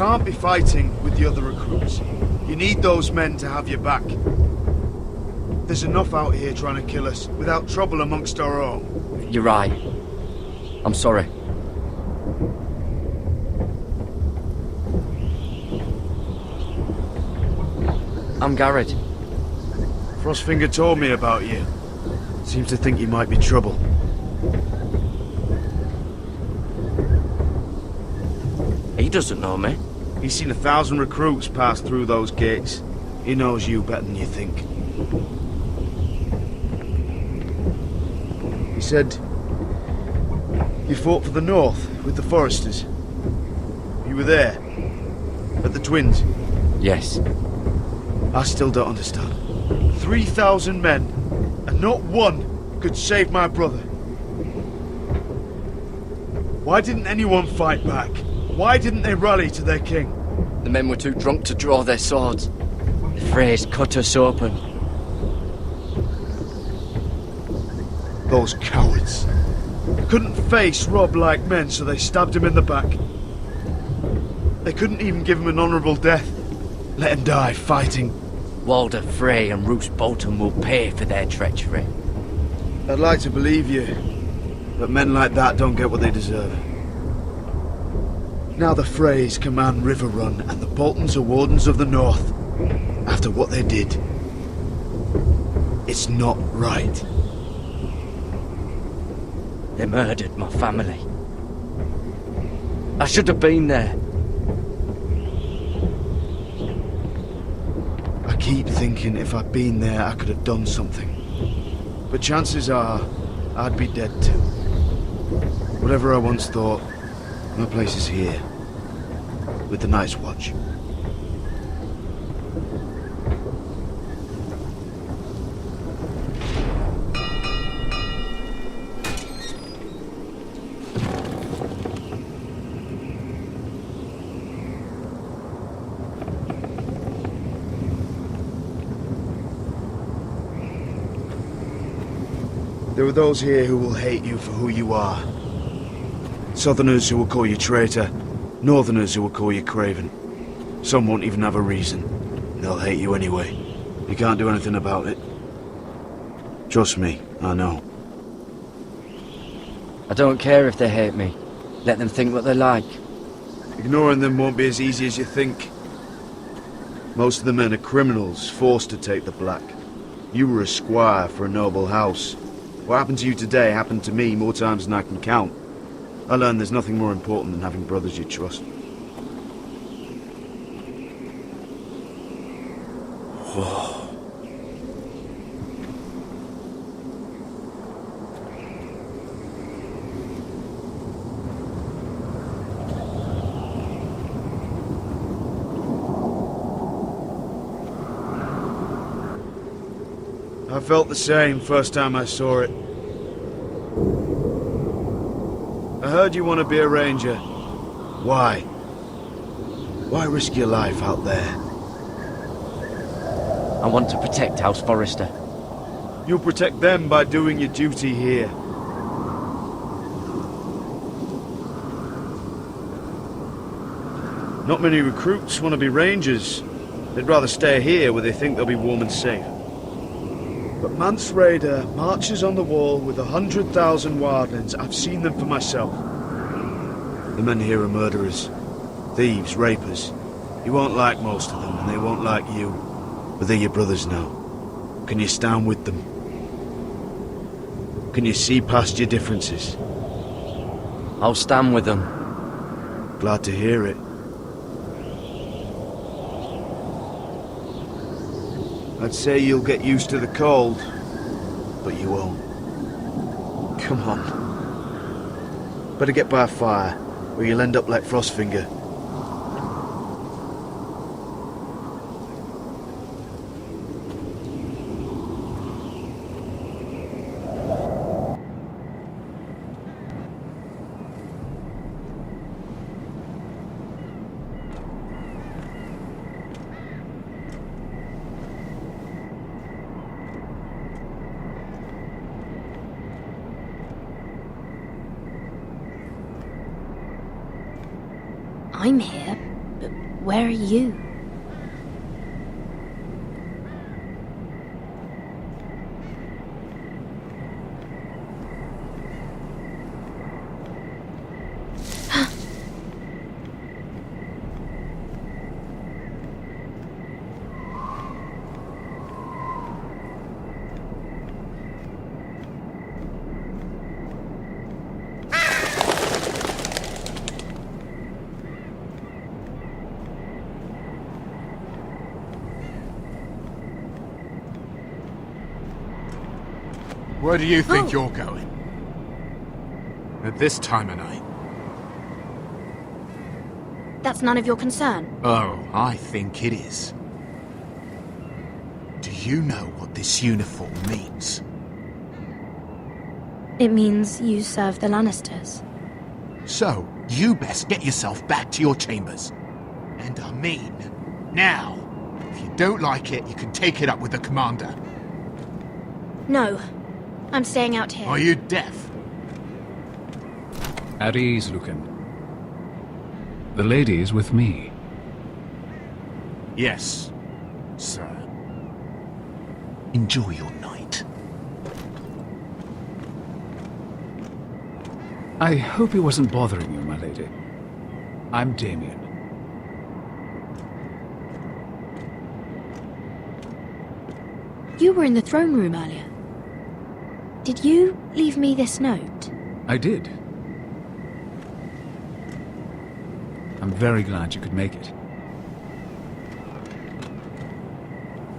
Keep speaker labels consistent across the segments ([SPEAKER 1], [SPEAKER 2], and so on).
[SPEAKER 1] can't be fighting with the other recruits. You need those men to have your back. There's enough out here trying to kill us without trouble amongst our own.
[SPEAKER 2] You're right. I'm sorry. I'm Garrett.
[SPEAKER 1] Frostfinger told me about you. Seems to think you might be trouble.
[SPEAKER 2] He doesn't know me.
[SPEAKER 1] He's seen 1,000 recruits pass through those gates. He knows you better than you think. He said you fought for the North with the Foresters. You were there, at the Twins.
[SPEAKER 2] Yes.
[SPEAKER 1] I still don't understand. 3,000 men, and not one could save my brother. Why didn't anyone fight back? Why didn't they rally to their king?
[SPEAKER 2] The men were too drunk to draw their swords. The Freys cut us open.
[SPEAKER 1] Those cowards. Couldn't face Rob like men, so they stabbed him in the back. They couldn't even give him an honourable death. Let him die fighting.
[SPEAKER 2] Walder Frey and Roose Bolton will pay for their treachery.
[SPEAKER 1] I'd like to believe you, but men like that don't get what they deserve. Now the Freys command River Run, and the Boltons are Wardens of the North. After what they did, it's not right.
[SPEAKER 2] They murdered my family. I should have been there.
[SPEAKER 1] I keep thinking if I'd been there, I could have done something. But chances are, I'd be dead too. Whatever I once thought, my place is here. With the Night's Watch. There are those here who will hate you for who you are. Southerners who will call you traitor. Northerners who will call you craven. Some won't even have a reason. They'll hate you anyway. You can't do anything about it. Trust me, I know.
[SPEAKER 2] I don't care if they hate me. Let them think what they like.
[SPEAKER 1] Ignoring them won't be as easy as you think. Most of the men are criminals, forced to take the black. You were a squire for a noble house. What happened to you today happened to me more times than I can count. I learned there's nothing more important than having brothers you trust. I felt the same first time I saw it. I heard you want to be a ranger. Why? Why risk your life out there?
[SPEAKER 2] I want to protect House Forrester.
[SPEAKER 1] You'll protect them by doing your duty here. Not many recruits want to be rangers. They'd rather stay here where they think they'll be warm and safe. But Mance Raider marches on the wall with 100,000 wildlings. I've seen them for myself. The men here are murderers, thieves, rapers. You won't like most of them, and they won't like you. But they're your brothers now. Can you stand with them? Can you see past your differences?
[SPEAKER 2] I'll stand with them.
[SPEAKER 1] Glad to hear it. I'd say you'll get used to the cold, but you won't. Come on. Better get by a fire, or you'll end up like Frostfinger.
[SPEAKER 3] I'm here, but where are you?
[SPEAKER 4] Where do you think you're going? At this time of night?
[SPEAKER 3] That's none of your concern.
[SPEAKER 4] Oh, I think it is. Do you know what this uniform means?
[SPEAKER 3] It means you serve the Lannisters.
[SPEAKER 4] So, you best get yourself back to your chambers. And I mean, now. If you don't like it, you can take it up with the commander.
[SPEAKER 3] No, I'm staying out here.
[SPEAKER 4] Are you deaf?
[SPEAKER 5] At ease, Lucan. The lady is with me.
[SPEAKER 4] Yes, sir. Enjoy your night.
[SPEAKER 5] I hope he wasn't bothering you, my lady. I'm Damien.
[SPEAKER 3] You were in the throne room earlier. Did you leave me this note?
[SPEAKER 5] I did. I'm very glad you could make it.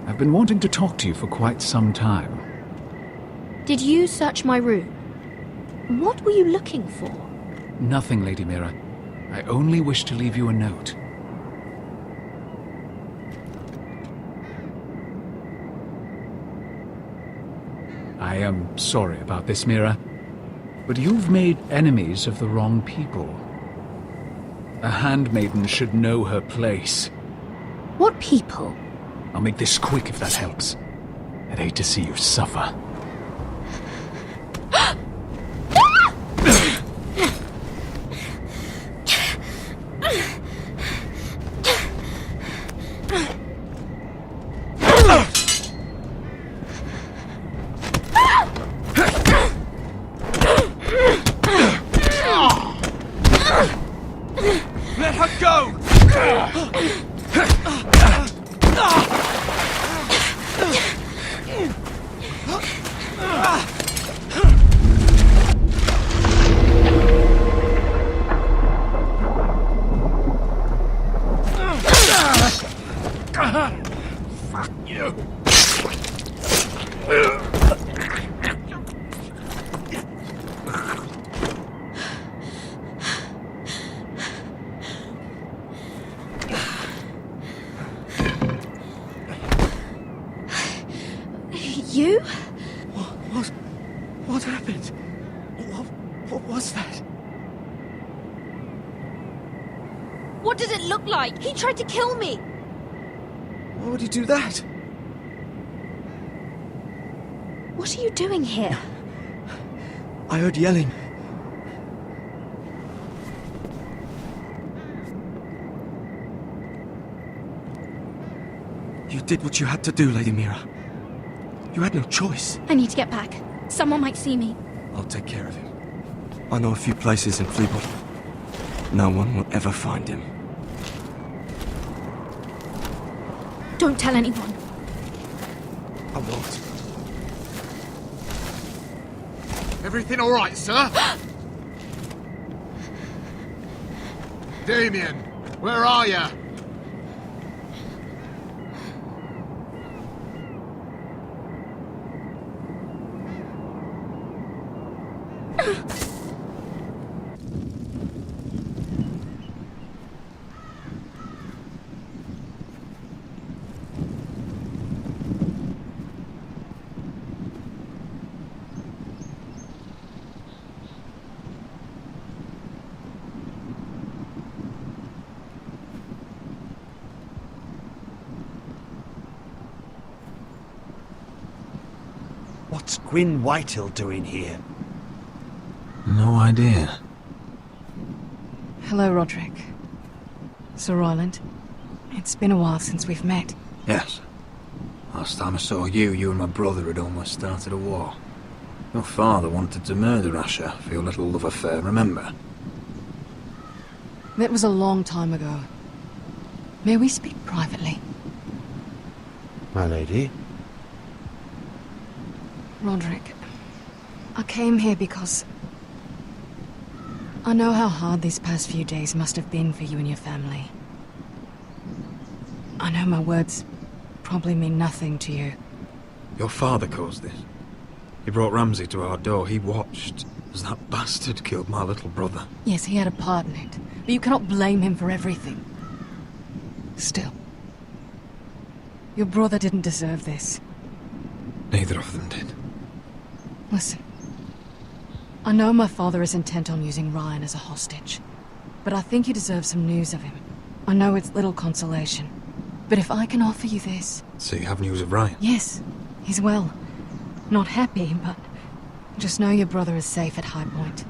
[SPEAKER 5] I've been wanting to talk to you for quite some time.
[SPEAKER 3] Did you search my room? What were you looking for?
[SPEAKER 5] Nothing, Lady Mira. I only wish to leave you a note. I am sorry about this, Mira, but you've made enemies of the wrong people. A handmaiden should know her place.
[SPEAKER 3] What people?
[SPEAKER 5] I'll make this quick if that helps. I'd hate to see you suffer.
[SPEAKER 1] Let her go!
[SPEAKER 4] Fuck you!
[SPEAKER 3] You?
[SPEAKER 1] What happened? What was that?
[SPEAKER 3] What does it look like? He tried to kill me!
[SPEAKER 1] Why would he do that?
[SPEAKER 3] What are you doing here?
[SPEAKER 1] I heard yelling. You did what you had to do, Lady Mira. You had no choice.
[SPEAKER 3] I need to get back. Someone might see me.
[SPEAKER 1] I'll take care of him. I know a few places in Fleetwood. No one will ever find him.
[SPEAKER 3] Don't tell anyone.
[SPEAKER 1] I won't.
[SPEAKER 4] Everything all right, sir? Damien, where are you?
[SPEAKER 6] What's Gwyn Whitehill doing here?
[SPEAKER 5] No idea.
[SPEAKER 7] Hello, Roderick. Sir Royland. It's been a while since we've met.
[SPEAKER 8] Yes. Last time I saw you and my brother had almost started a war. Your father wanted to murder Asher for your little love affair, remember?
[SPEAKER 7] That was a long time ago. May we speak privately?
[SPEAKER 6] My lady?
[SPEAKER 7] Roderick, I came here because I know how hard these past few days must have been for you and your family. I know my words probably mean nothing to you.
[SPEAKER 8] Your father caused this. He brought Ramsay to our door. He watched as that bastard killed my little brother.
[SPEAKER 7] Yes, he had a part in it, but you cannot blame him for everything. Still, your brother didn't deserve this.
[SPEAKER 8] Neither of them did.
[SPEAKER 7] Listen, I know my father is intent on using Ryan as a hostage, but I think you deserve some news of him. I know it's little consolation, but if I can offer you this...
[SPEAKER 8] So you have news of Ryan?
[SPEAKER 7] Yes, he's well. Not happy, but just know your brother is safe at High Point.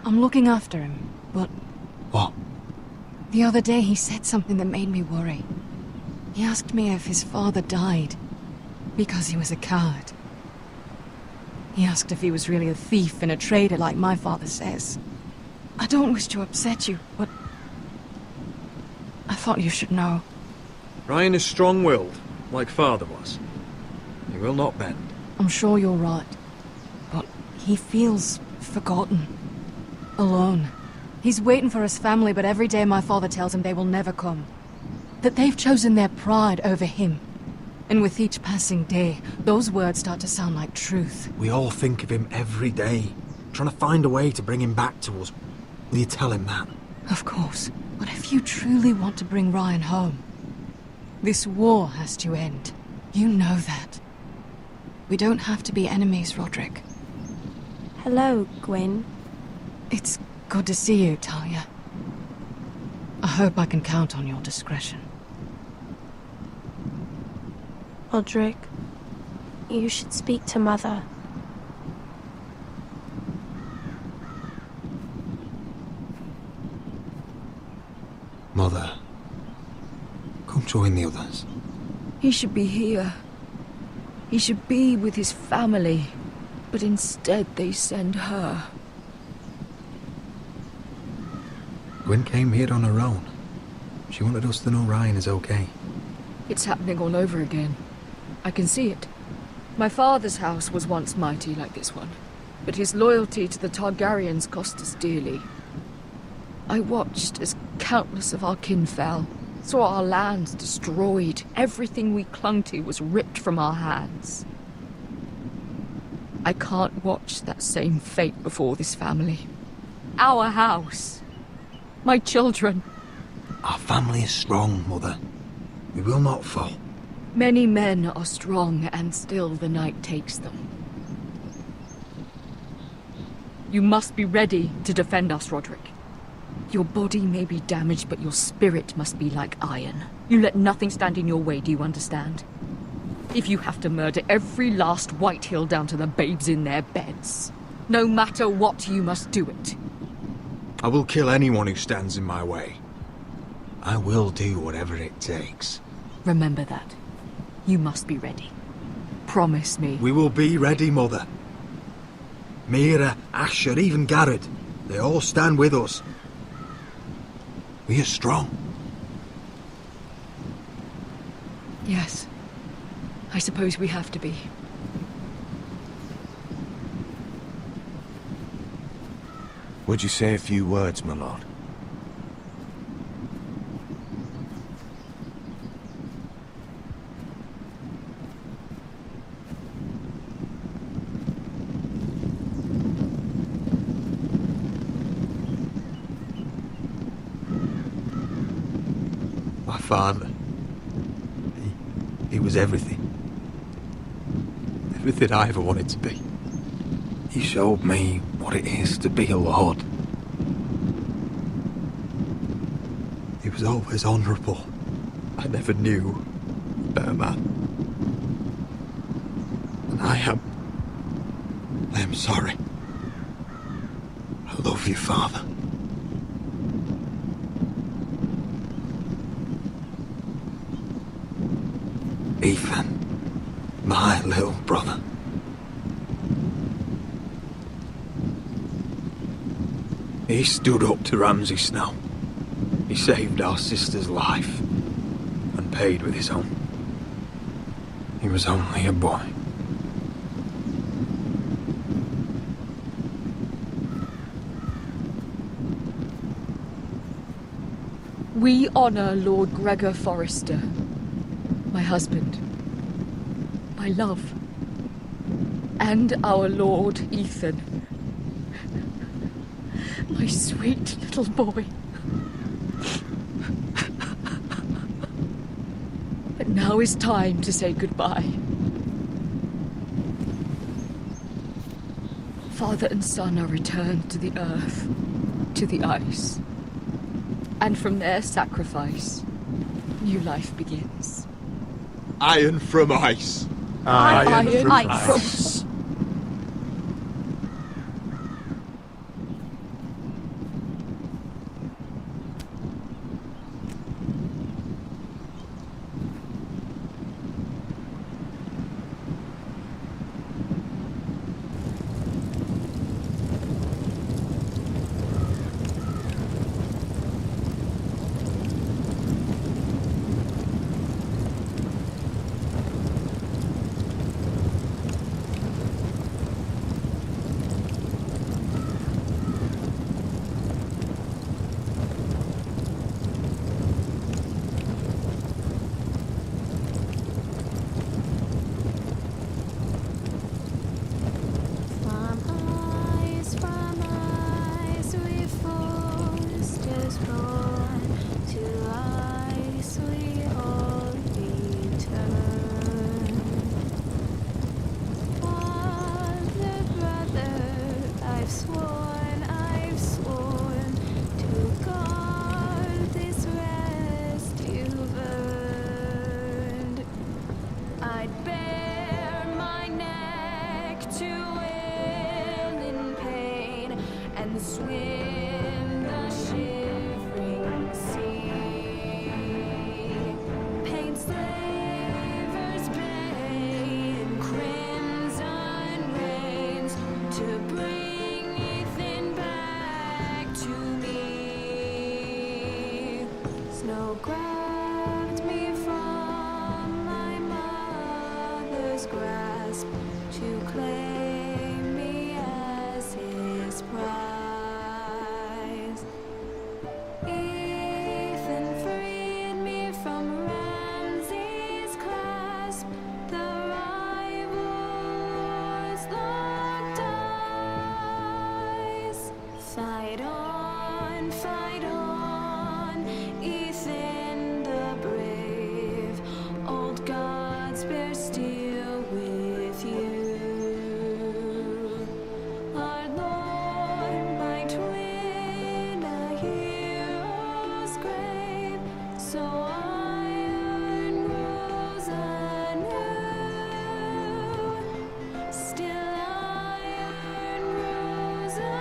[SPEAKER 7] I'm looking after him, but...
[SPEAKER 8] What?
[SPEAKER 7] The other day he said something that made me worry. He asked me if his father died because he was a coward. He asked if he was really a thief and a traitor like my father says. I don't wish to upset you, but I thought you should know.
[SPEAKER 8] Ryan is strong-willed, like father was. He will not bend.
[SPEAKER 7] I'm sure you're right, but he feels forgotten. Alone. He's waiting for his family, but every day my father tells him they will never come. That they've chosen their pride over him. And with each passing day, those words start to sound like truth.
[SPEAKER 8] We all think of him every day, trying to find a way to bring him back to us. Will you tell him that?
[SPEAKER 7] Of course. But if you truly want to bring Ryan home, this war has to end. You know that. We don't have to be enemies, Roderick.
[SPEAKER 3] Hello, Gwyn.
[SPEAKER 7] It's good to see you, Talia. I hope I can count on your discretion.
[SPEAKER 3] Roderick, you should speak to Mother.
[SPEAKER 8] Mother, come join the others.
[SPEAKER 9] He should be here. He should be with his family. But instead they send her.
[SPEAKER 8] Gwen came here on her own. She wanted us to know Ryan is okay.
[SPEAKER 9] It's happening all over again. I can see it. My father's house was once mighty like this one, but his loyalty to the Targaryens cost us dearly. I watched as countless of our kin fell, saw our lands destroyed, everything we clung to was ripped from our hands. I can't watch that same fate before this family. Our house. My children.
[SPEAKER 8] Our family is strong, Mother. We will not fall.
[SPEAKER 9] Many men are strong, and still the night takes them. You must be ready to defend us, Roderick. Your body may be damaged, but your spirit must be like iron. You let nothing stand in your way, do you understand? If you have to murder every last Whitehill down to the babes in their beds, no matter what, you must do it.
[SPEAKER 8] I will kill anyone who stands in my way. I will do whatever it takes.
[SPEAKER 9] Remember that. You must be ready. Promise me.
[SPEAKER 8] We will be ready, Mother. Mira, Asher, even Garrett. They all stand with us. We are strong.
[SPEAKER 9] Yes. I suppose we have to be.
[SPEAKER 6] Would you say a few words, my lord?
[SPEAKER 8] My father. He was everything. Everything I ever wanted to be. He showed me what it is to be a lord. He was always honourable. I never knew a better man. And I am sorry. I love you, Father. Ethan, my little brother. He stood up to Ramsay Snow. He saved our sister's life and paid with his own. He was only a boy.
[SPEAKER 9] We honor Lord Gregor Forrester, my husband, my love, and our Lord Ethan, my sweet little boy. But now is time to say goodbye. Father and son are returned to the earth, to the ice. And from their sacrifice, new life begins.
[SPEAKER 4] Iron from ice.
[SPEAKER 9] Iron from
[SPEAKER 1] ice.
[SPEAKER 10] Fight on, Ethan the brave. Old gods bear steel with you. Our Lord might win a hero's grave, so iron rose anew. Still iron rose anew.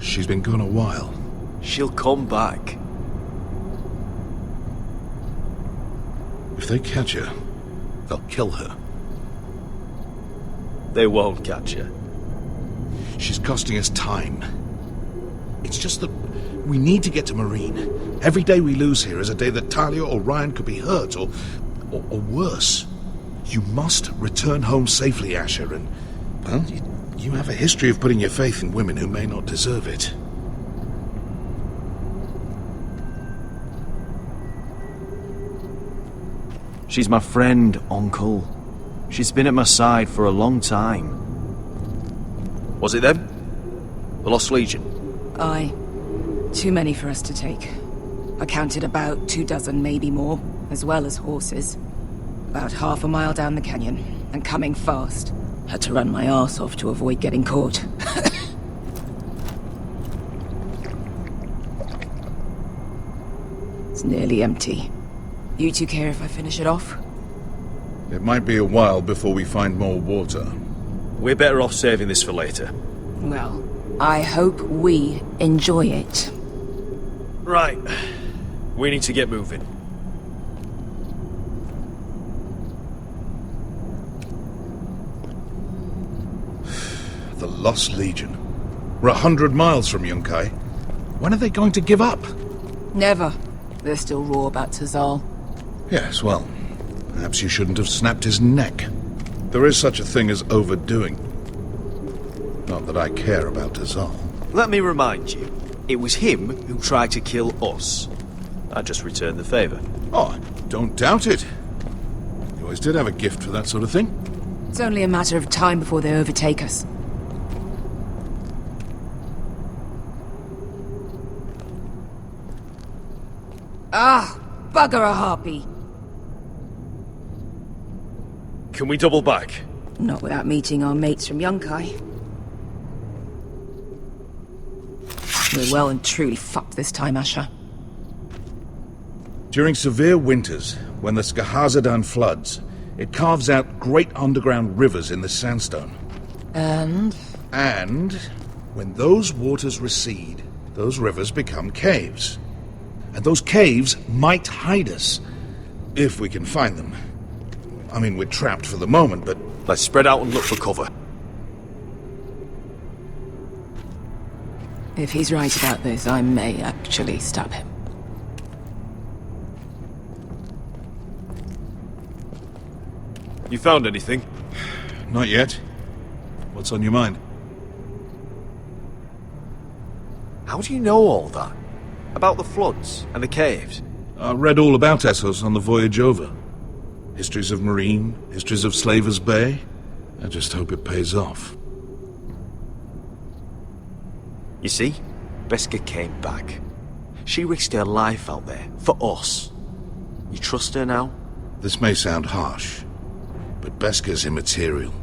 [SPEAKER 6] She's been gone a while.
[SPEAKER 2] She'll come back.
[SPEAKER 6] If they catch her, they'll kill her.
[SPEAKER 2] They won't catch her.
[SPEAKER 6] She's costing us time. It's just that we need to get to Marine. Every day we lose here is a day that Talia or Ryan could be hurt, or worse. You must return home safely, Asher, and, well, you have a history of putting your faith in women who may not deserve it.
[SPEAKER 2] She's my friend, Uncle. She's been at my side for a long time. Was it them? The Lost Legion?
[SPEAKER 11] Aye. Too many for us to take. I counted about 24, maybe more, as well as horses. About half a mile down the canyon, and coming fast. Had to run my arse off to avoid getting caught. It's nearly empty. You two care if I finish it off?
[SPEAKER 6] It might be a while before we find more water.
[SPEAKER 2] We're better off saving this for later.
[SPEAKER 11] Well, I hope we enjoy it.
[SPEAKER 2] Right. We need to get moving.
[SPEAKER 6] The Lost Legion. We're 100 miles from Yunkai. When are they going to give up?
[SPEAKER 11] Never. They're still raw about Tazal.
[SPEAKER 6] Yes, well, perhaps you shouldn't have snapped his neck. There is such a thing as overdoing. Not that I care about Tazal.
[SPEAKER 2] Let me remind you, it was him who tried to kill us. I just returned the favor.
[SPEAKER 6] Oh, I don't doubt it. You always did have a gift for that sort of thing.
[SPEAKER 11] It's only a matter of time before they overtake us. Ah, bugger a harpy.
[SPEAKER 2] Can we double back?
[SPEAKER 11] Not without meeting our mates from Yunkai. We're well and truly fucked this time, Asher.
[SPEAKER 6] During severe winters, when the Skahazadan floods, it carves out great underground rivers in the sandstone.
[SPEAKER 11] And
[SPEAKER 6] And when those waters recede, those rivers become caves. And those caves might hide us, if we can find them. I mean, we're trapped for the moment, but...
[SPEAKER 2] Let's spread out and look for cover.
[SPEAKER 11] if he's right about this, I may actually stab him.
[SPEAKER 2] You found anything?
[SPEAKER 6] Not yet. What's on your mind?
[SPEAKER 2] How do you know all that? About the floods and the caves?
[SPEAKER 6] I read all about Essos on the voyage over. Histories of Marine, histories of Slavers Bay. I just hope it pays off.
[SPEAKER 2] You see, Beska came back. She risked her life out there, for us. You trust her now?
[SPEAKER 6] This may sound harsh, but Beska's immaterial.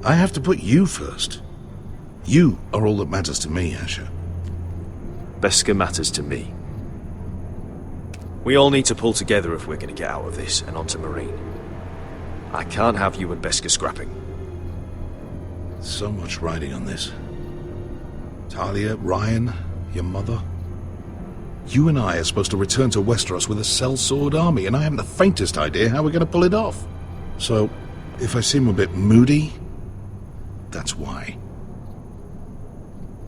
[SPEAKER 6] I have to put you first. You are all that matters to me, Asher.
[SPEAKER 2] Beska matters to me. We all need to pull together if we're going to get out of this and onto Marine. I can't have you and Beska scrapping.
[SPEAKER 6] So much riding on this. Talia, Ryan, your mother. You and I are supposed to return to Westeros with a sellsword army, and I haven't the faintest idea how we're going to pull it off. So, if I seem a bit moody, that's why.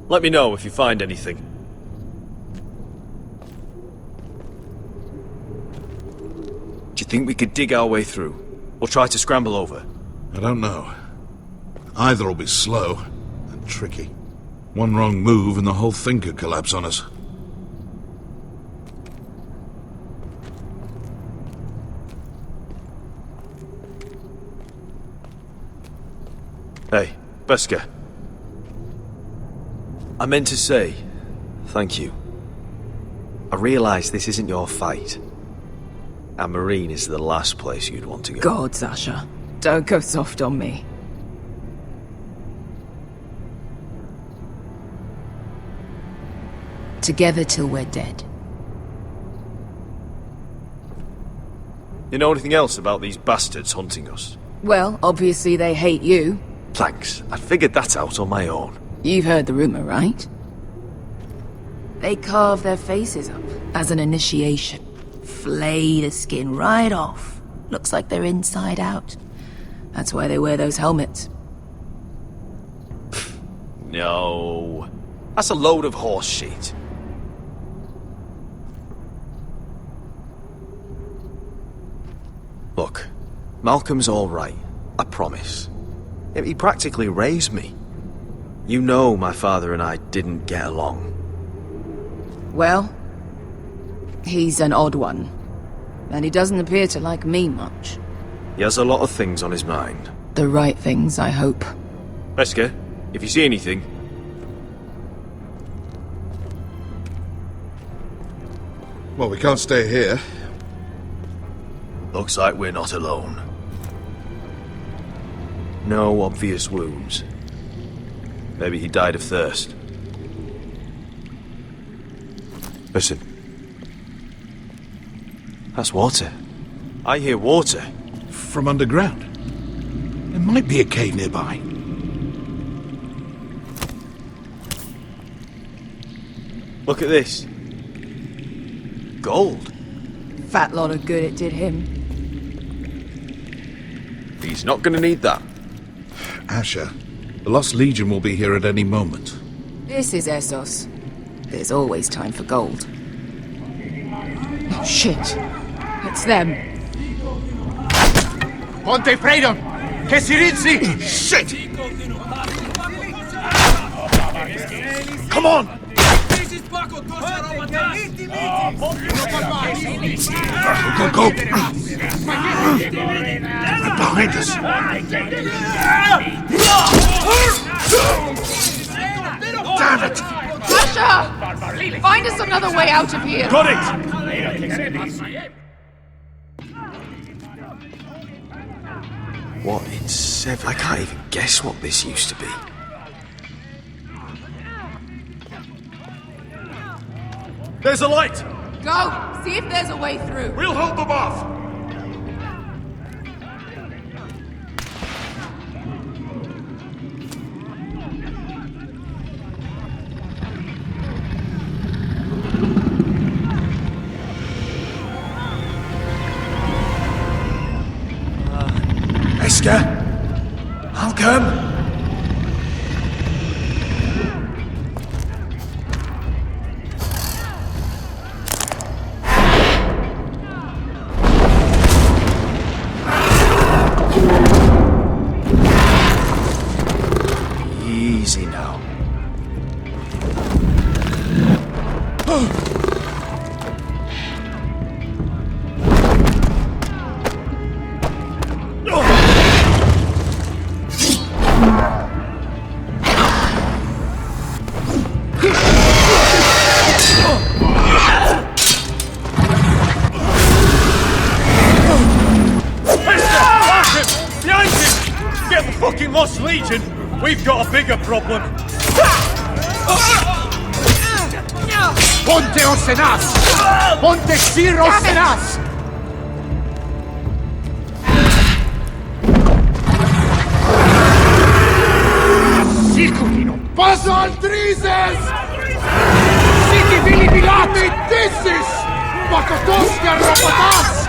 [SPEAKER 2] Let me know if you find anything. Do you think we could dig our way through? Or try to scramble over?
[SPEAKER 6] I don't know. Either will be slow and tricky. One wrong move and the whole thing could collapse on us.
[SPEAKER 2] Hey, Beska. I meant to say, thank you. I realise this isn't your fight. And Marine is the last place you'd want to go.
[SPEAKER 11] God, Sasha. Don't go soft on me. Together till we're dead.
[SPEAKER 2] You know anything else about these bastards hunting us?
[SPEAKER 11] Well, obviously they hate you.
[SPEAKER 2] Thanks. I figured that out on my own.
[SPEAKER 11] You've heard the rumor, right? They carve their faces up as an initiation. Flay the skin right off. Looks like they're inside out. That's why they wear those helmets.
[SPEAKER 2] No. That's a load of horse shit. Look, Malcolm's all right. I promise. He practically raised me. You know my father and I didn't get along.
[SPEAKER 11] Well, he's an odd one. And he doesn't appear to like me much.
[SPEAKER 2] He has a lot of things on his mind.
[SPEAKER 11] The right things, I hope.
[SPEAKER 2] Beska, if you see anything...
[SPEAKER 6] Well, we can't stay here.
[SPEAKER 2] Looks like we're not alone. No obvious wounds. Maybe he died of thirst. Listen. That's water. I hear water.
[SPEAKER 6] From underground. There might be a cave nearby.
[SPEAKER 2] Look at this. Gold.
[SPEAKER 11] Fat lot of good it did him.
[SPEAKER 2] He's not going to need that.
[SPEAKER 6] Asher, the Lost Legion will be here at any moment.
[SPEAKER 11] This is Essos. There's always time for gold. Oh, shit. It's them.
[SPEAKER 4] Ponte freedom! Che si rizzi!
[SPEAKER 6] Shit!
[SPEAKER 2] Come on!
[SPEAKER 6] Go, go! They're behind us! Damn it!
[SPEAKER 9] Asher! Find us another way out of here!
[SPEAKER 2] Got it! What in seven? I can't even guess what this used to be. There's a light!
[SPEAKER 11] Go! See if there's a way through.
[SPEAKER 6] We'll hold them off!
[SPEAKER 2] Esker? I'll come. Easy now.
[SPEAKER 12] Lost Legion, we've got a bigger problem.
[SPEAKER 4] Ponte Osenas! Ponte Sir Osenas! Circulino! Paso al Trises! Siti Vili Bilati Dissis! Pakotoska Rapatas!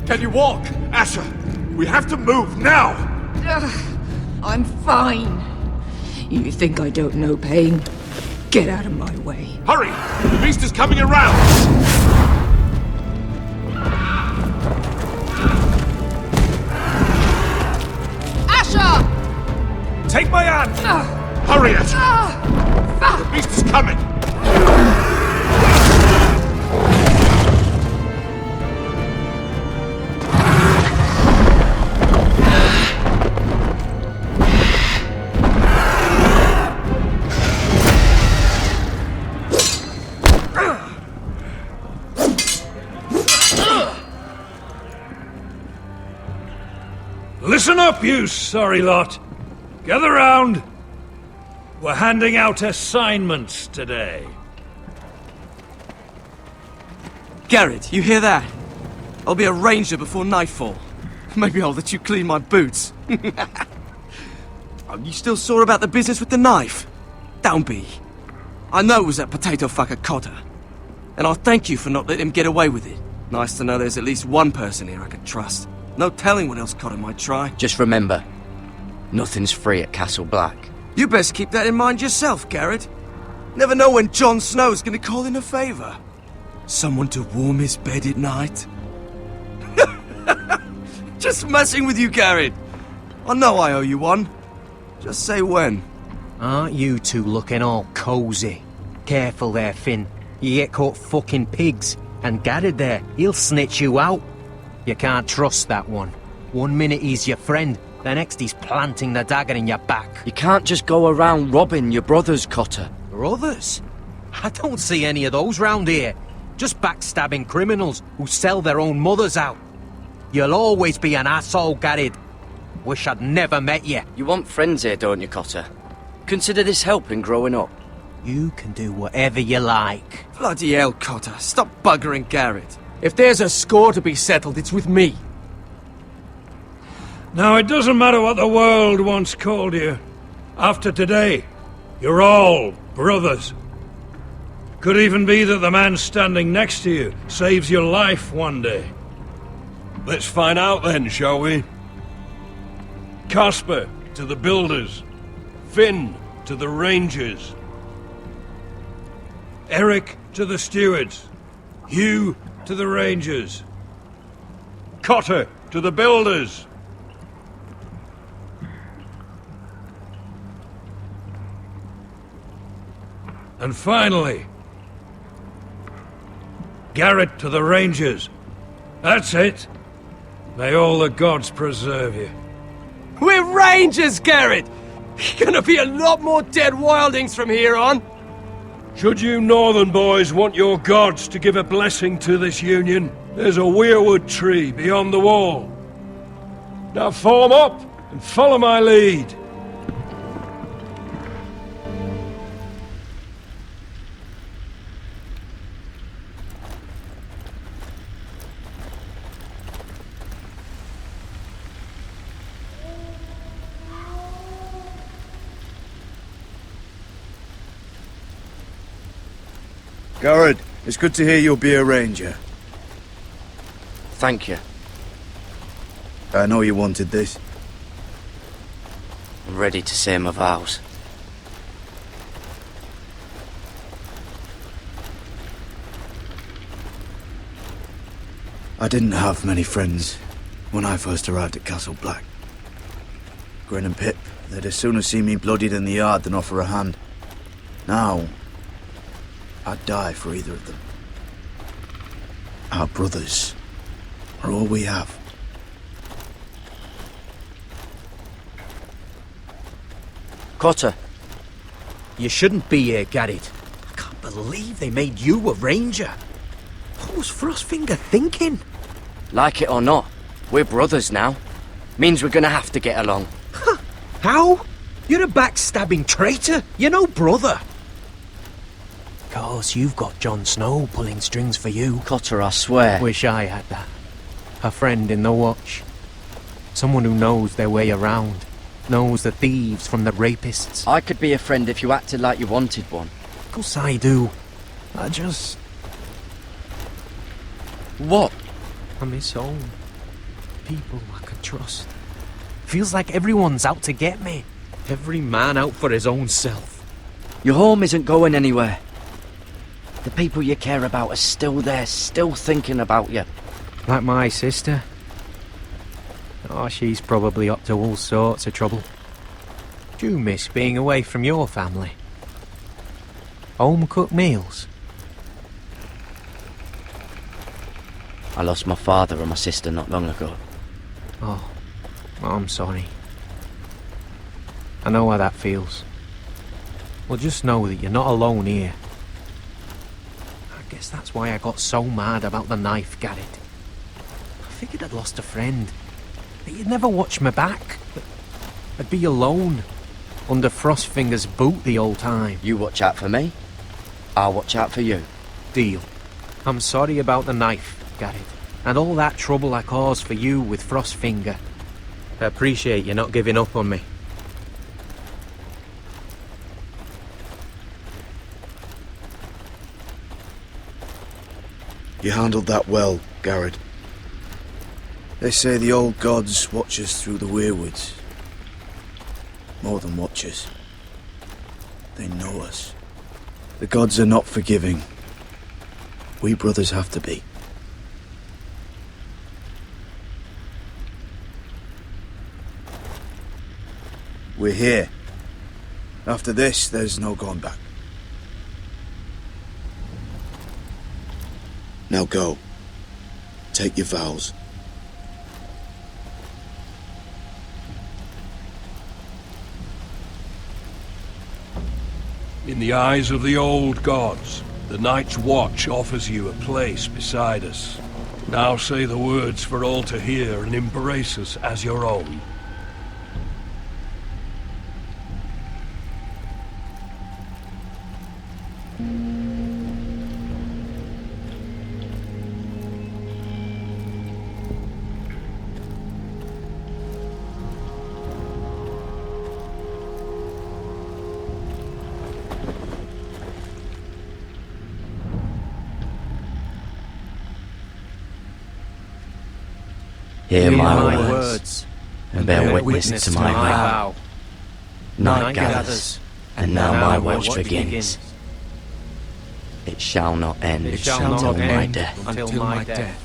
[SPEAKER 12] Can you walk?
[SPEAKER 6] Asher, we have to move now!
[SPEAKER 11] I'm fine. You think I don't know pain? Get out of my way.
[SPEAKER 6] Hurry! The beast is coming around!
[SPEAKER 11] Asher!
[SPEAKER 12] Take my hand!
[SPEAKER 6] Hurry, Asher! The beast is coming!
[SPEAKER 12] Listen up, you sorry lot. Gather round. We're handing out assignments today.
[SPEAKER 13] Garrett, you hear that? I'll be a ranger before nightfall. Maybe I'll let you clean my boots. Oh, you still sore about the business with the knife? Don't be. I know it was that potato fucker Cotter. And I'll thank you for not letting him get away with it. Nice to know there's at least one person here I can trust. No telling what else Cotter might try.
[SPEAKER 14] Just remember, nothing's free at Castle Black.
[SPEAKER 13] You best keep that in mind yourself, Garrett. Never know when Jon Snow's gonna call in a favour. Someone to warm his bed at night. Just messing with you, Garrett. I know I owe you one. Just say when.
[SPEAKER 14] Aren't you two looking all cosy? Careful there, Finn. You get caught fucking pigs. And Garrett there, he'll snitch you out. You can't trust that one. One minute he's your friend, the next he's planting the dagger in your back.
[SPEAKER 15] You can't just go around robbing your brothers, Cotter.
[SPEAKER 14] Brothers? I don't see any of those round here. Just backstabbing criminals who sell their own mothers out. You'll always be an asshole, Garrett. Wish I'd never met you.
[SPEAKER 15] You want friends here, don't you, Cotter? Consider this helping growing up.
[SPEAKER 14] You can do whatever you like.
[SPEAKER 13] Bloody hell, Cotter. Stop buggering Garrett. If there's a score to be settled, it's with me.
[SPEAKER 16] Now, it doesn't matter what the world once called you. After today, you're all brothers. Could even be that the man standing next to you saves your life one day.
[SPEAKER 12] Let's find out then, shall we? Casper to the builders. Finn to the rangers. Eric to the stewards. Hugh to the rangers. Cotter to the builders.
[SPEAKER 16] And finally, Garrett to the rangers. That's it. May all the gods preserve you.
[SPEAKER 13] We're rangers, Garrett! Gonna be a lot more dead wildings from here on.
[SPEAKER 16] Should you northern boys want your gods to give a blessing to this union, there's a weirwood tree beyond the wall. Now form up and follow my lead.
[SPEAKER 1] Garrett, it's good to hear you'll be a ranger.
[SPEAKER 15] Thank you.
[SPEAKER 1] I know you wanted this.
[SPEAKER 15] I'm ready to say my vows.
[SPEAKER 1] I didn't have many friends when I first arrived at Castle Black. Grin and Pip, they'd as soon have seen me bloodied in the yard than offer a hand. Now, I'd die for either of them. Our brothers are all we have.
[SPEAKER 15] Cotter.
[SPEAKER 14] You shouldn't be here, Garrett. I can't believe they made you a ranger. What was Frostfinger thinking?
[SPEAKER 15] Like it or not, we're brothers now. Means we're gonna have to get along.
[SPEAKER 14] How? You're a backstabbing traitor. You're no brother. Cause you've got Jon Snow pulling strings for you.
[SPEAKER 15] Cotter, I swear.
[SPEAKER 14] Wish I had that. A friend in the watch. Someone who knows their way around. Knows the thieves from the rapists.
[SPEAKER 15] I could be a friend if you acted like you wanted one.
[SPEAKER 14] Of course I do. I just...
[SPEAKER 15] What?
[SPEAKER 14] I miss home. People I could trust. Feels like everyone's out to get me. Every man out for his own self.
[SPEAKER 15] Your home isn't going anywhere. The people you care about are still there, still thinking about you.
[SPEAKER 14] Like my sister. Oh, she's probably up to all sorts of trouble. Do you miss being away from your family? Home-cooked meals?
[SPEAKER 15] I lost my father and my sister not long ago.
[SPEAKER 14] Oh, I'm sorry. I know how that feels. Well, just know that you're not alone here. I guess that's why I got so mad about the knife, Garrett. I figured I'd lost a friend. That you'd never watch me back. That I'd be alone. Under Frostfinger's boot the whole time.
[SPEAKER 15] You watch out for me. I'll watch out for you.
[SPEAKER 14] Deal. I'm sorry about the knife, Garrett. And all that trouble I caused for you with Frostfinger. I appreciate you not giving up on me.
[SPEAKER 1] You handled that well, Garrett. They say the old gods watch us through the weirwoods. More than watch us. They know us. The gods are not forgiving. We brothers have to be. We're here. After this, there's no going back. Now go. Take your vows.
[SPEAKER 16] In the eyes of the old gods, the Night's Watch offers you a place beside us. Now say the words for all to hear and embrace us as your own.
[SPEAKER 15] Hear my words, and bear witness to my vow. Night gathers, and now my watch begins. It shall not end until my death.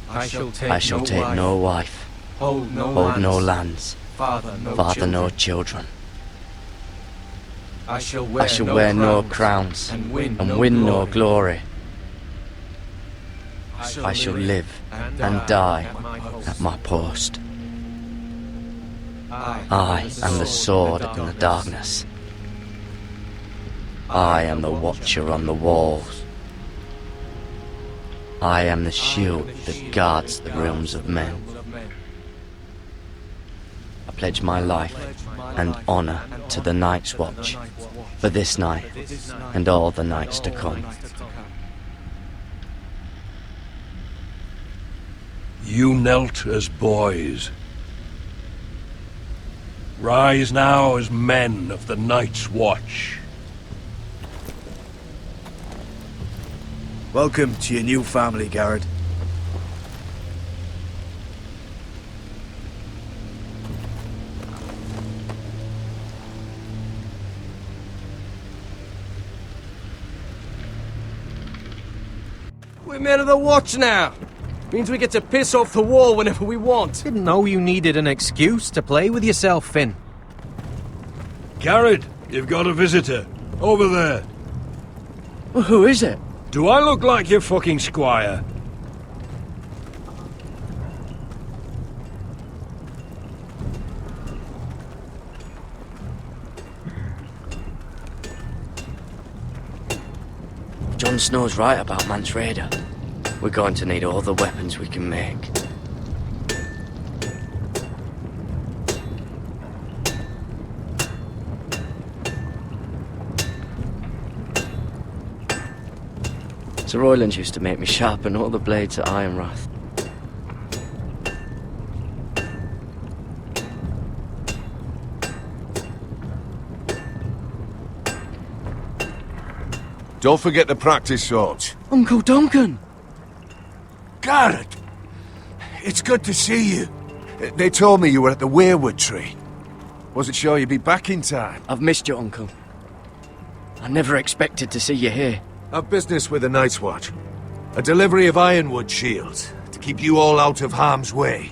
[SPEAKER 15] I shall take no wife, hold no lands, father no children. I shall wear no crowns, and win no glory. I shall live and die at my post. I am the sword in the darkness. I am the watcher on the walls. I am the shield that guards the realms of men. I pledge my life and honor to the Night's Watch for this night and all the nights to come.
[SPEAKER 16] You knelt as boys. Rise now as men of the Night's Watch.
[SPEAKER 1] Welcome to your new family, Garrett.
[SPEAKER 13] We're men of the Watch now. Means we get to piss off the wall whenever we want.
[SPEAKER 14] Didn't know you needed an excuse to play with yourself, Finn.
[SPEAKER 16] Garrett, you've got a visitor. Over there.
[SPEAKER 15] Well, who is it?
[SPEAKER 16] Do I look like your fucking squire?
[SPEAKER 15] Jon Snow's right about Mance Rayder. We're going to need all the weapons we can make. Sir Royland used to make me sharpen all the blades at Ironrath.
[SPEAKER 17] Don't forget to practice swords.
[SPEAKER 15] Uncle Duncan!
[SPEAKER 17] Garrett! It's good to see you. They told me you were at the weirwood tree. Wasn't sure you'd be back in time.
[SPEAKER 15] I've missed you, Uncle. I never expected to see you here.
[SPEAKER 17] I've business with the Night's Watch. A delivery of ironwood shields to keep you all out of harm's way.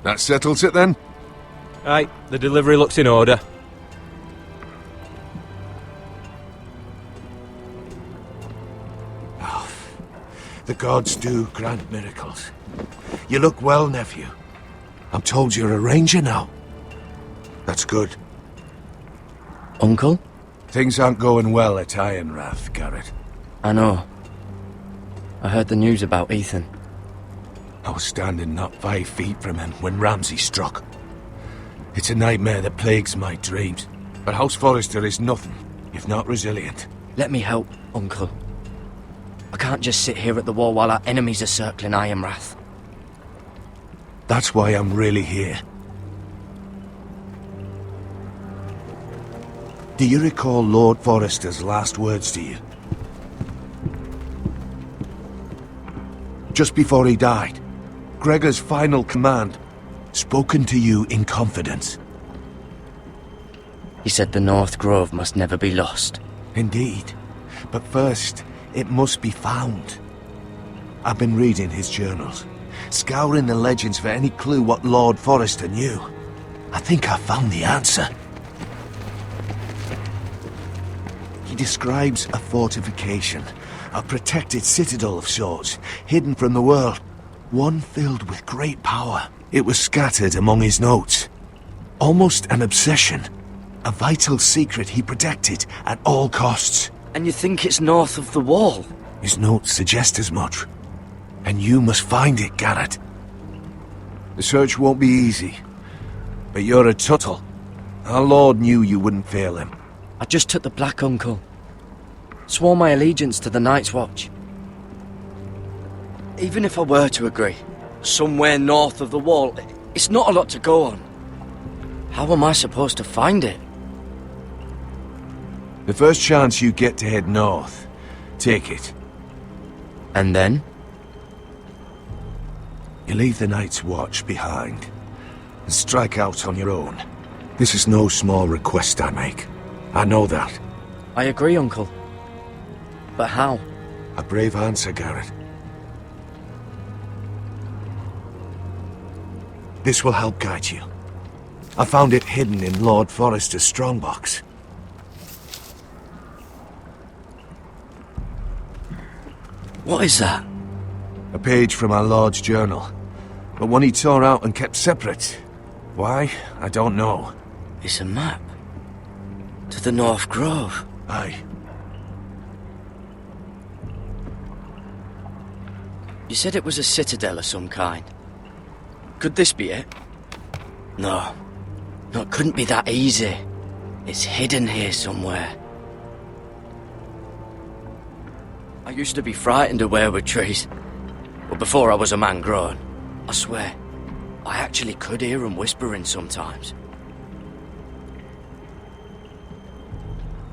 [SPEAKER 17] That settles it then?
[SPEAKER 14] Aye, the delivery looks in order.
[SPEAKER 17] The gods do grant miracles. You look well, nephew. I'm told you're a ranger now. That's good.
[SPEAKER 15] Uncle?
[SPEAKER 17] Things aren't going well at Ironrath, Garrett.
[SPEAKER 15] I know. I heard the news about Ethan.
[SPEAKER 17] I was standing not 5 feet from him when Ramsay struck. It's a nightmare that plagues my dreams. But House Forrester is nothing if not resilient.
[SPEAKER 15] Let me help, Uncle. I can't just sit here at the wall while our enemies are circling Ironrath.
[SPEAKER 17] That's why I'm really here. Do you recall Lord Forrester's last words to you? Just before he died, Gregor's final command, spoken to you in confidence.
[SPEAKER 15] He said the North Grove must never be lost.
[SPEAKER 17] Indeed. But first, it must be found. I've been reading his journals, scouring the legends for any clue what Lord Forrester knew. I think I found the answer. He describes a fortification, a protected citadel of sorts, hidden from the world, one filled with great power. It was scattered among his notes. Almost an obsession. A vital secret he protected at all costs.
[SPEAKER 15] And you think it's north of the wall?
[SPEAKER 17] His notes suggest as much. And you must find it, Garrett. The search won't be easy. But you're a Tuttle. Our Lord knew you wouldn't fail him.
[SPEAKER 15] I just took the Black Uncle. Swore my allegiance to the Night's Watch. Even if I were to agree, somewhere north of the wall, it's not a lot to go on. How am I supposed to find it?
[SPEAKER 17] The first chance you get to head north, take it.
[SPEAKER 15] And then?
[SPEAKER 17] You leave the Night's Watch behind, and strike out on your own. This is no small request I make. I know that.
[SPEAKER 15] I agree, Uncle. But how?
[SPEAKER 17] A brave answer, Garrett. This will help guide you. I found it hidden in Lord Forrester's strongbox.
[SPEAKER 15] What is that?
[SPEAKER 17] A page from our Lord's journal, but one he tore out and kept separate. Why? I don't know.
[SPEAKER 15] It's a map. To the North Grove.
[SPEAKER 17] Aye.
[SPEAKER 15] You said it was a citadel of some kind. Could this be it? No. No, it couldn't be that easy. It's hidden here somewhere. I used to be frightened of weirwood trees. But before I was a man grown, I swear, I actually could hear them whispering sometimes.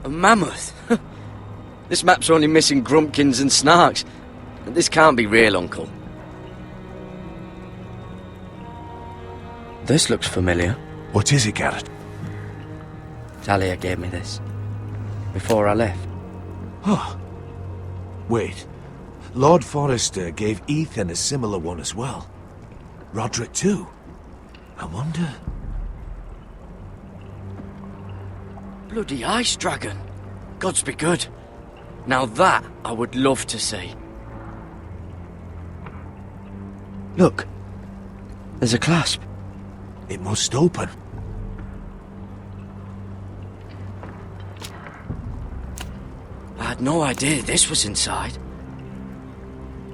[SPEAKER 15] A mammoth? This map's only missing grumpkins and snarks. This can't be real, Uncle. This looks familiar.
[SPEAKER 17] What is it, Garrett?
[SPEAKER 15] Talia gave me this. Before I left.
[SPEAKER 17] Oh. Wait. Lord Forrester gave Ethan a similar one as well. Roderick too. I wonder...
[SPEAKER 15] Bloody ice dragon. Gods be good. Now that I would love to see. Look. There's a clasp.
[SPEAKER 17] It must open.
[SPEAKER 15] I had no idea this was inside.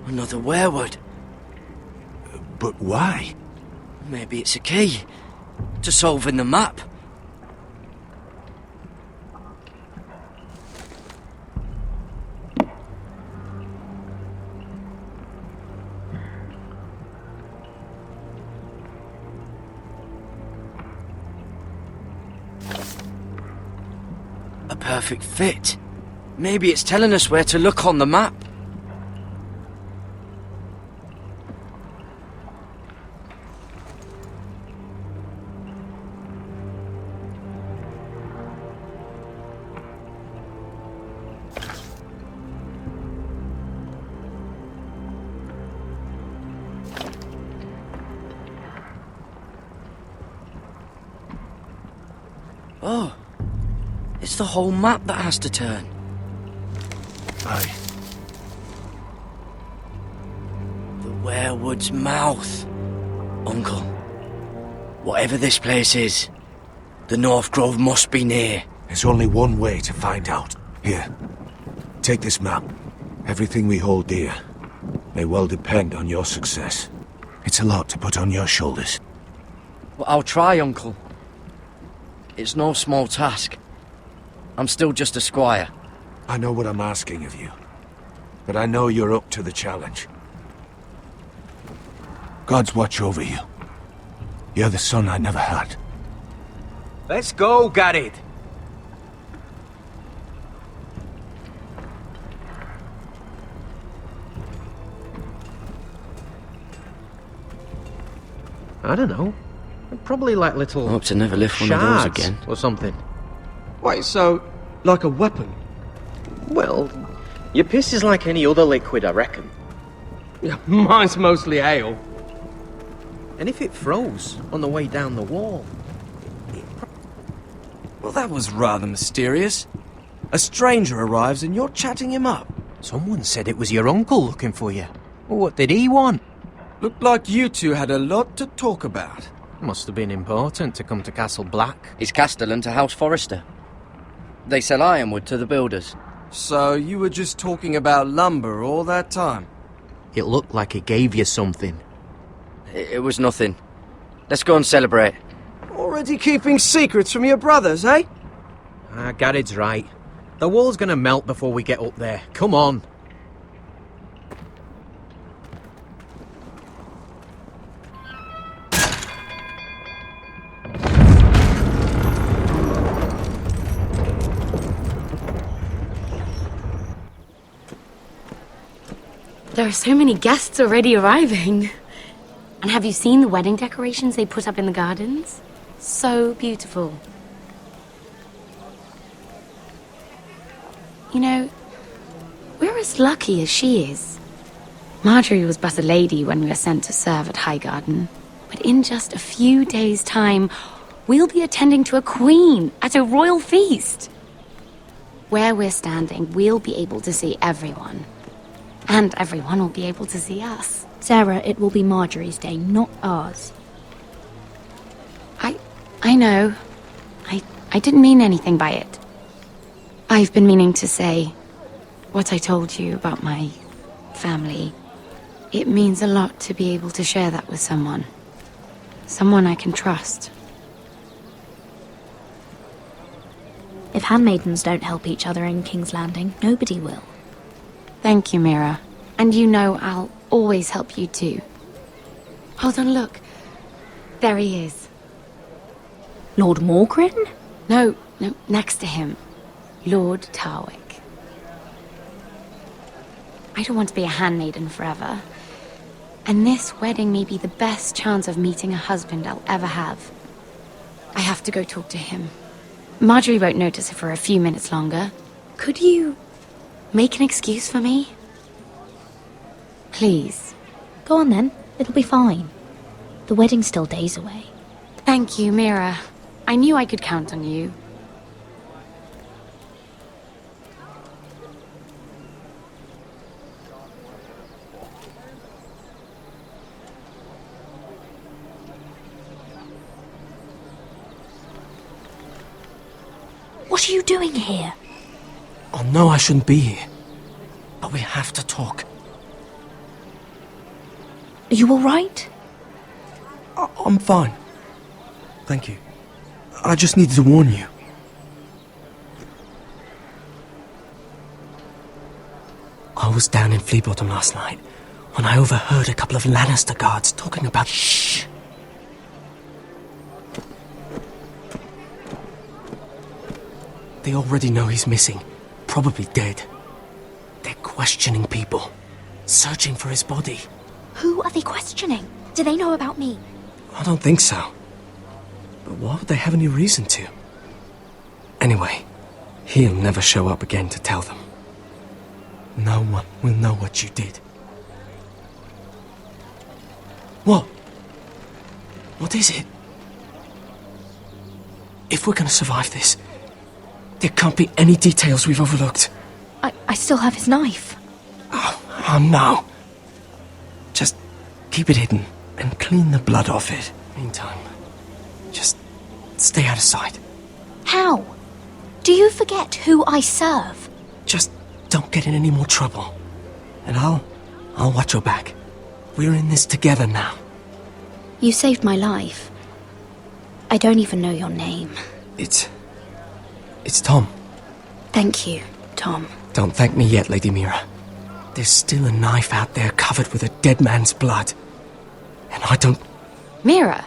[SPEAKER 15] Another weirwood.
[SPEAKER 17] But why?
[SPEAKER 15] Maybe it's a key to solving the map. A perfect fit. Maybe it's telling us where to look on the map. Oh, it's the whole map that has to turn.
[SPEAKER 17] Aye.
[SPEAKER 15] The weirwood's mouth. Uncle, whatever this place is, the North Grove must be near.
[SPEAKER 17] There's only one way to find out. Here, take this map. Everything we hold dear may well depend on your success. It's a lot to put on your shoulders.
[SPEAKER 15] Well, I'll try, Uncle. It's no small task. I'm still just a squire.
[SPEAKER 17] I know what I'm asking of you, but I know you're up to the challenge. God's watch over you. You're the son I never had.
[SPEAKER 8] Let's go, Garrett.
[SPEAKER 14] I don't know. Probably like little
[SPEAKER 15] I hope to never lift one of those
[SPEAKER 14] shards
[SPEAKER 15] again.
[SPEAKER 14] or something.
[SPEAKER 13] Wait, so, like a weapon?
[SPEAKER 18] Well, your piss is like any other liquid, I reckon.
[SPEAKER 13] Yeah, mine's mostly ale.
[SPEAKER 18] And if it froze on the way down the wall?
[SPEAKER 13] Well, that was rather mysterious. A stranger arrives and you're chatting him up.
[SPEAKER 14] Someone said it was your uncle looking for you. Well, what did he want?
[SPEAKER 13] Looked like you two had a lot to talk about.
[SPEAKER 14] Must have been important to come to Castle Black.
[SPEAKER 18] It's Castellan to House Forrester. They sell ironwood to the builders.
[SPEAKER 13] So you were just talking about lumber all that time?
[SPEAKER 14] It looked like it gave you something.
[SPEAKER 18] It was nothing. Let's go and celebrate.
[SPEAKER 13] Already keeping secrets from your brothers, eh?
[SPEAKER 14] Garrett's right. The wall's gonna melt before we get up there. Come on.
[SPEAKER 19] There are so many guests already arriving. And have you seen the wedding decorations they put up in the gardens? So beautiful. You know, we're as lucky as she is. Marjorie was but a lady when we were sent to serve at Highgarden. But in just a few days' time, we'll be attending to a queen at a royal feast. Where we're standing, we'll be able to see everyone. And everyone will be able to see us.
[SPEAKER 3] Sarah, it will be Marjorie's day, not ours.
[SPEAKER 19] I know. I didn't mean anything by it. I've been meaning to say what I told you about my family. It means a lot to be able to share that with someone. Someone I can trust.
[SPEAKER 3] If handmaidens don't help each other in King's Landing, nobody will.
[SPEAKER 19] Thank you, Mira. And you know I'll always help you too. Hold on, look. There he is.
[SPEAKER 3] Lord Morgrin?
[SPEAKER 19] No, next to him. Lord Tarwick. I don't want to be a handmaiden forever. And this wedding may be the best chance of meeting a husband I'll ever have. I have to go talk to him. Marjorie won't notice it for a few minutes longer. Could you make an excuse for me? Please.
[SPEAKER 3] Go on then. It'll be fine. The wedding's still days away.
[SPEAKER 19] Thank you, Mira. I knew I could count on you.
[SPEAKER 3] What are you doing here?
[SPEAKER 13] Oh no, I shouldn't be here. But we have to talk.
[SPEAKER 3] Are you alright?
[SPEAKER 13] I'm fine. Thank you. I just needed to warn you. I was down in Fleabottom last night when I overheard a couple of Lannister guards talking about... Shh! They already know he's missing. Probably dead. They're questioning people. Searching for his body.
[SPEAKER 3] Who are they questioning? Do they know about me?
[SPEAKER 13] I don't think so. But why would they have any reason to? Anyway, he'll never show up again to tell them. No one will know what you did. What? What is it? If we're gonna survive this, there can't be any details we've overlooked.
[SPEAKER 3] I still have his knife.
[SPEAKER 13] Oh no. Just keep it hidden and clean the blood off it. Meantime, just stay out of sight.
[SPEAKER 3] How? Do you forget who I serve?
[SPEAKER 13] Just don't get in any more trouble. And I'll watch your back. We're in this together now.
[SPEAKER 3] You saved my life. I don't even know your name.
[SPEAKER 13] It's Tom.
[SPEAKER 3] Thank you, Tom.
[SPEAKER 13] Don't thank me yet, Lady Mira. There's still a knife out there covered with a dead man's blood. And I don't...
[SPEAKER 19] Mira!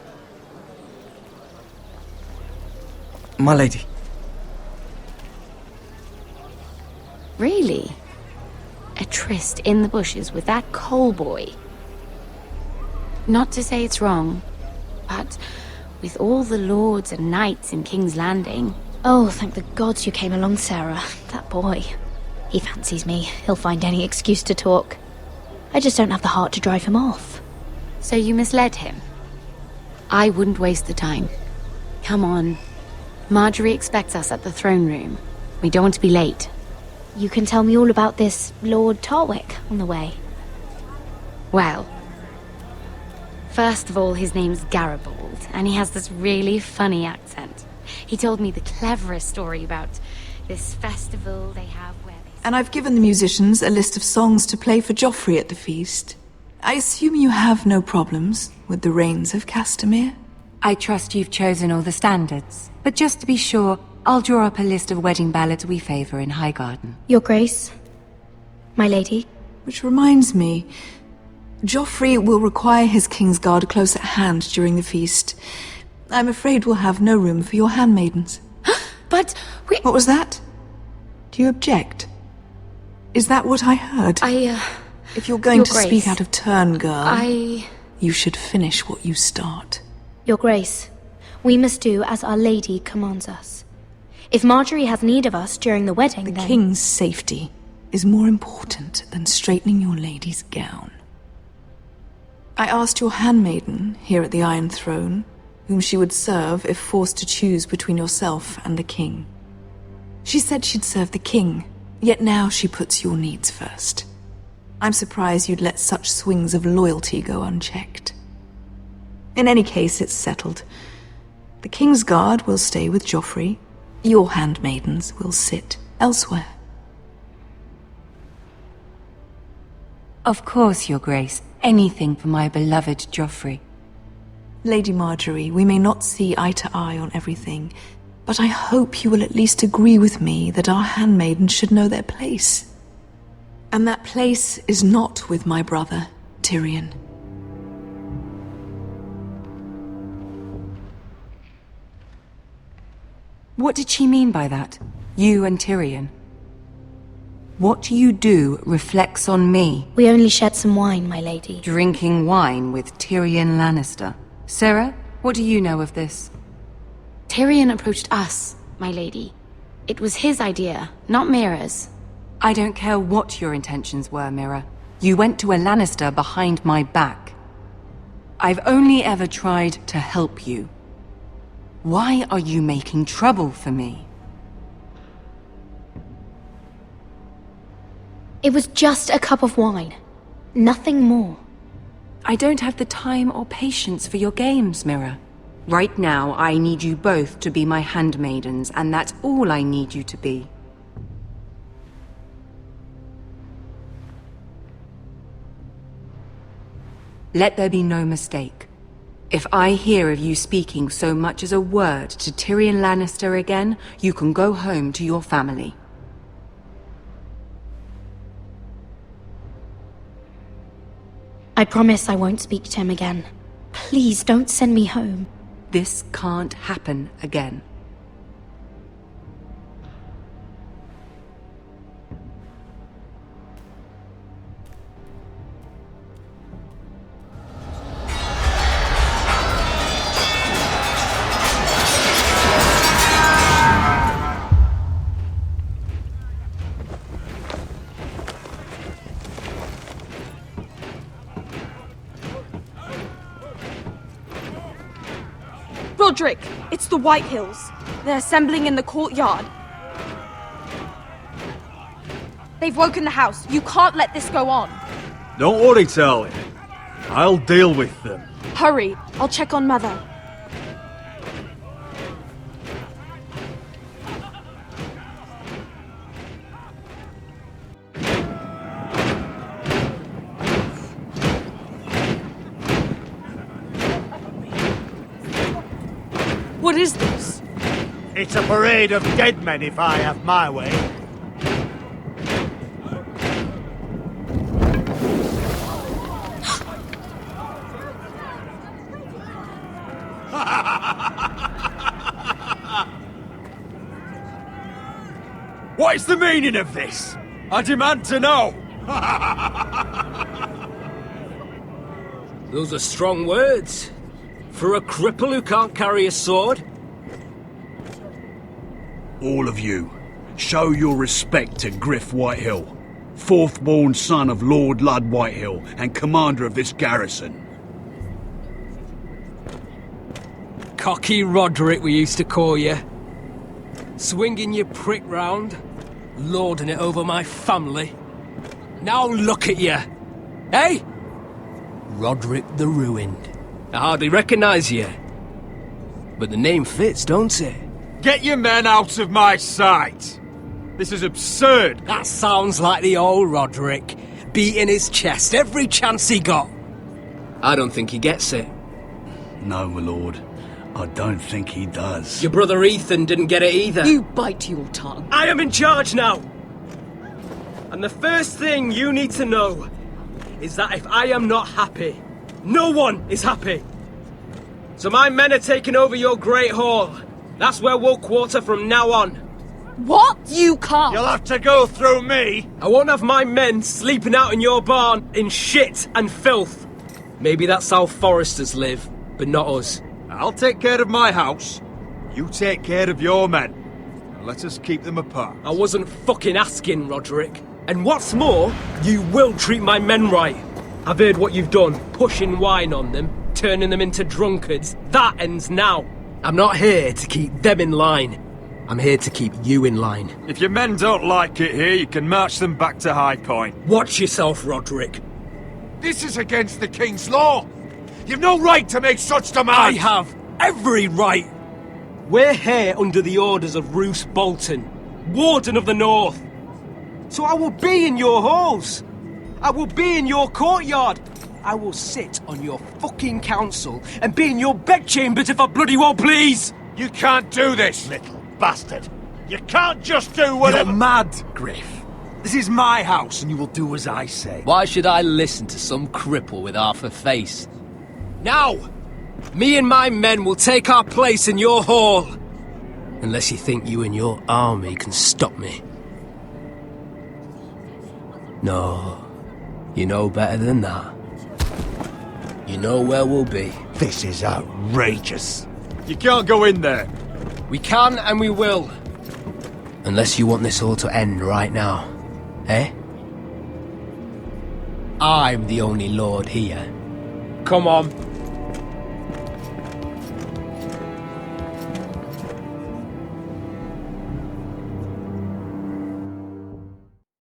[SPEAKER 13] My lady.
[SPEAKER 19] Really? A tryst in the bushes with that coal boy? Not to say it's wrong, but with all the lords and knights in King's Landing,
[SPEAKER 3] Oh, thank the gods you came along, Sarah. That boy. He fancies me. He'll find any excuse to talk. I just don't have the heart to drive him off.
[SPEAKER 19] So you misled him? I wouldn't waste the time. Come on. Marjorie expects us at the throne room. We don't want to be late.
[SPEAKER 3] You can tell me all about this Lord Tarwick on the way.
[SPEAKER 19] Well, first of all, his name's Garibald, and he has this really funny accent. He told me the cleverest story about this festival they have where they...
[SPEAKER 20] And I've given the musicians a list of songs to play for Joffrey at the feast. I assume you have no problems with the Rains of Castamere?
[SPEAKER 19] I trust you've chosen all the standards. But just to be sure, I'll draw up a list of wedding ballads we favour in Highgarden.
[SPEAKER 3] Your Grace, my lady.
[SPEAKER 20] Which reminds me, Joffrey will require his Kingsguard close at hand during the feast. I'm afraid we'll have no room for your handmaidens.
[SPEAKER 19] But we...
[SPEAKER 20] What was that? Do you object? Is that what I heard? If you're going
[SPEAKER 3] Your
[SPEAKER 20] to
[SPEAKER 3] Grace,
[SPEAKER 20] speak out of turn, girl,
[SPEAKER 3] you
[SPEAKER 20] should finish what you start.
[SPEAKER 3] Your Grace, we must do as Our Lady commands us. If Marjorie has need of us during the wedding,
[SPEAKER 20] The king's safety is more important than straightening your lady's gown. I asked your handmaiden here at the Iron Throne whom she would serve if forced to choose between yourself and the king. She said she'd serve the king, yet now she puts your needs first. I'm surprised you'd let such swings of loyalty go unchecked. In any case, it's settled. The Kingsguard will stay with Joffrey. Your handmaidens will sit elsewhere.
[SPEAKER 19] Of course, Your Grace. Anything for my beloved Joffrey.
[SPEAKER 20] Lady Marjorie, we may not see eye to eye on everything, but I hope you will at least agree with me that our handmaidens should know their place. And that place is not with my brother, Tyrion.
[SPEAKER 19] What did she mean by that? You and Tyrion? What you do reflects on me.
[SPEAKER 3] We only shed some wine, my lady.
[SPEAKER 19] Drinking wine with Tyrion Lannister. Sarah, what do you know of this? Tyrion approached us, my lady. It was his idea, not Mira's. I don't care what your intentions were, Mira. You went to a Lannister behind my back. I've only ever tried to help you. Why are you making trouble for me?
[SPEAKER 3] It was just a cup of wine. Nothing more.
[SPEAKER 19] I don't have the time or patience for your games, Mira. Right now, I need you both to be my handmaidens, and that's all I need you to be. Let there be no mistake. If I hear of you speaking so much as a word to Tyrion Lannister again, you can go home to your family.
[SPEAKER 3] I promise I won't speak to him again. Please don't send me home.
[SPEAKER 19] This can't happen again.
[SPEAKER 21] Roderick, it's the Whitehills. They're assembling in the courtyard. They've woken the house. You can't let this go on.
[SPEAKER 2] Don't worry, Talia. I'll deal with them.
[SPEAKER 21] Hurry, I'll check on Mother. What is this?
[SPEAKER 1] It's a parade of dead men if I have my way.
[SPEAKER 12] What is the meaning of this? I demand to know!
[SPEAKER 22] Those are strong words. For a cripple who can't carry a sword?
[SPEAKER 12] All of you, show your respect to Griff Whitehill, fourth-born son of Lord Ludd Whitehill and commander of this garrison.
[SPEAKER 5] Cocky Roderick, we used to call you. Swinging your prick round, lording it over my family. Now look at you. Hey? Roderick the Ruined. I hardly recognise you. But the name fits, don't it?
[SPEAKER 8] Get your men out of my sight! This is absurd!
[SPEAKER 5] That sounds like the old Roderick, beating his chest every chance he got. I don't think he gets it.
[SPEAKER 12] No, my lord. I don't think he does.
[SPEAKER 5] Your brother Ethan didn't get it either.
[SPEAKER 21] You bite your tongue.
[SPEAKER 5] I am in charge now! And the first thing you need to know is that if I am not happy, no one is happy. So my men are taking over your Great Hall. That's where we'll quarter from now on.
[SPEAKER 21] What? You can't.
[SPEAKER 8] You'll have to go through me!
[SPEAKER 5] I won't have my men sleeping out in your barn in shit and filth. Maybe that's how Foresters live, but not us.
[SPEAKER 8] I'll take care of my house. You take care of your men. And let us keep them apart.
[SPEAKER 5] I wasn't fucking asking, Roderick. And what's more, you will treat my men right. I've heard what you've done, pushing wine on them, turning them into drunkards. That ends now. I'm not here to keep them in line. I'm here to keep you in line.
[SPEAKER 8] If your men don't like it here, you can march them back to High Point.
[SPEAKER 5] Watch yourself, Roderick.
[SPEAKER 4] This is against the King's law. You've no right to make such demands.
[SPEAKER 5] I have every right. We're here under the orders of Roose Bolton, Warden of the North. So I will be in your halls. I will be in your courtyard. I will sit on your fucking council and be in your bedchambers if I bloody well please.
[SPEAKER 8] You can't do this, little bastard. You can't just do whatever—
[SPEAKER 5] You're mad, Griff.
[SPEAKER 8] This is my house and you will do as I say.
[SPEAKER 5] Why should I listen to some cripple with half a face? Now, me and my men will take our place in your hall. Unless you think you and your army can stop me. No, you know better than that. You know where we'll be.
[SPEAKER 8] This is outrageous. You can't go in there.
[SPEAKER 5] We can and we will. Unless you want this all to end right now. Eh? I'm the only lord here. Come on.